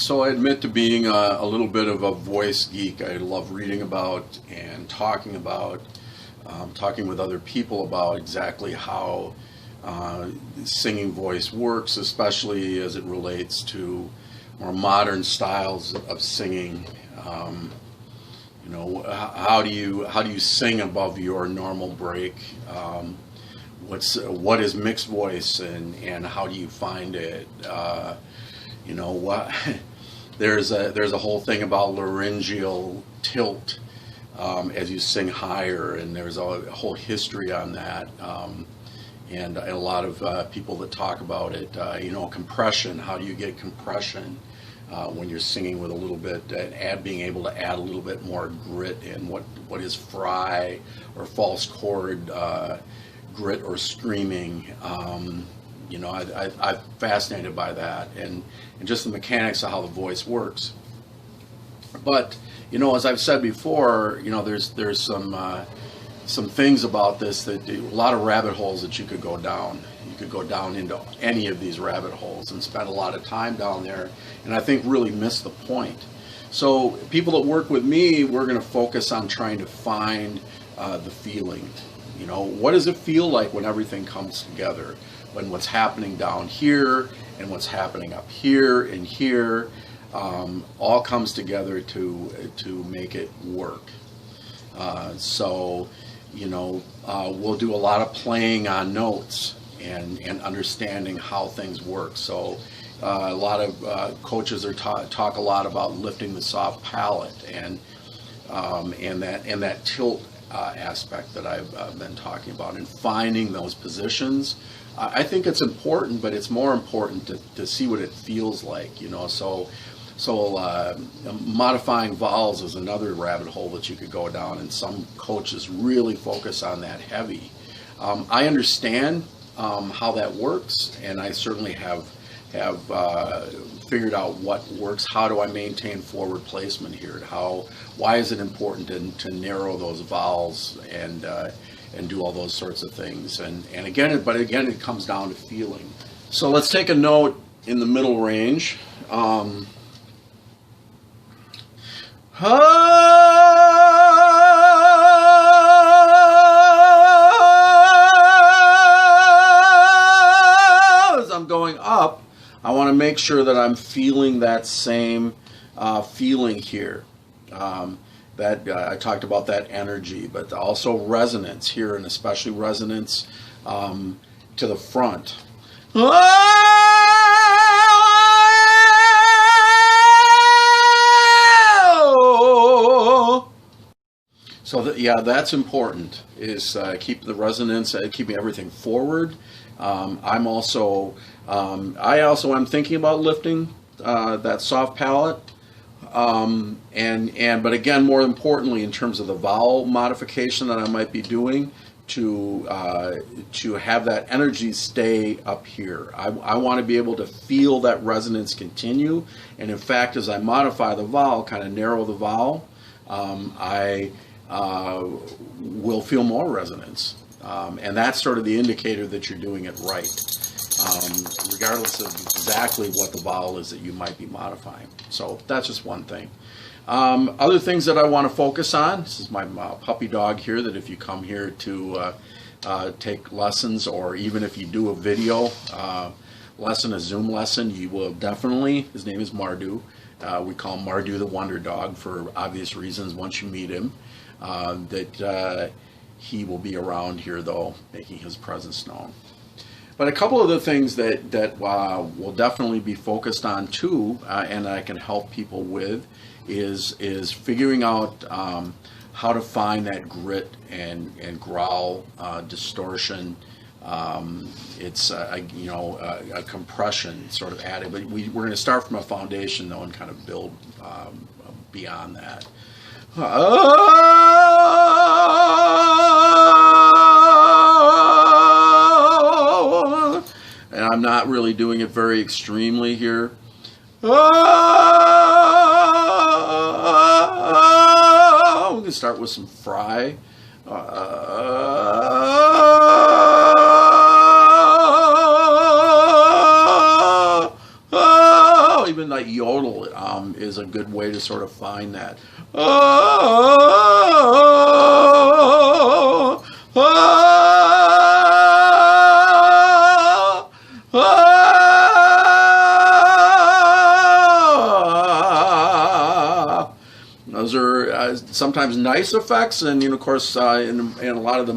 So I admit to being a little bit of a voice geek. I love reading about and talking with other people about exactly how singing voice works, especially as it relates to more modern styles of singing. How do you sing above your normal break? What is mixed voice, and how do you find it? What there's a whole thing about laryngeal tilt as you sing higher, and there's a whole history on that, and a lot of people that talk about it. Compression. How do you get compression when you're singing with a little bit, being able to add a little bit more grit, and what is fry or false chord grit or screaming. I'm fascinated by that, and just the mechanics of how the voice works. But as I've said before, there's some things about this that a lot of rabbit holes that you could go down. You could go down into any of these rabbit holes and spend a lot of time down there, and I think really miss the point. So people that work with me, we're going to focus on trying to find the feeling. What does it feel like when everything comes together? When what's happening down here and what's happening up here and here all comes together to make it work. We'll do a lot of playing on notes and understanding how things work. So a lot of coaches are talk a lot about lifting the soft palate and that tilt aspect that I've been talking about, and finding those positions. I think it's important, but it's more important to see what it feels like, So modifying vowels is another rabbit hole that you could go down, and some coaches really focus on that heavy. I understand how that works, and I certainly have figured out what works. How do I maintain forward placement here? Why is it important to narrow those vowels and do all those sorts of things? And again, it comes down to feeling. So let's take a note in the middle range. As I'm going up, I want to make sure that I'm feeling that same feeling here. I talked about that energy, but also resonance here, and especially resonance to the front. So that's important. Is keep the resonance, keeping everything forward. I also am thinking about lifting that soft palate. But again, more importantly, in terms of the vowel modification that I might be doing to have that energy stay up here. I want to be able to feel that resonance continue, and in fact, as I modify the vowel, kind of narrow the vowel, I will feel more resonance, and that's sort of the indicator that you're doing it right. Regardless of exactly what the vowel is that you might be modifying. So that's just one thing. Other things that I want to focus on, this is my puppy dog here, that if you come here to take lessons, or even if you do a video lesson, a Zoom lesson, you will definitely, his name is Mardu. We call him Mardu the Wonder Dog for obvious reasons once you meet him. He will be around here, though, making his presence known. But a couple of the things that will definitely be focused on too, and I can help people with, is figuring out how to find that grit and growl distortion. It's a compression sort of added, but we're going to start from a foundation though and kind of build beyond that. And I'm not really doing it very extremely here. We can start with some fry. Even like yodel it is a good way to sort of find that. Those are sometimes nice effects, and of course, in a lot of the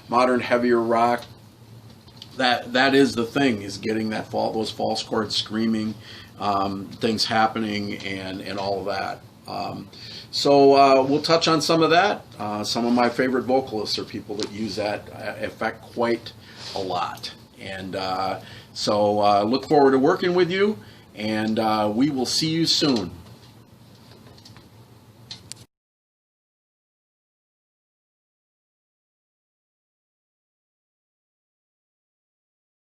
modern heavier rock, that is the thing, is getting those false chords screaming, things happening, and all of that. So we'll touch on some of that. Some of my favorite vocalists are people that use that effect quite a lot, and so look forward to working with you, and we will see you soon.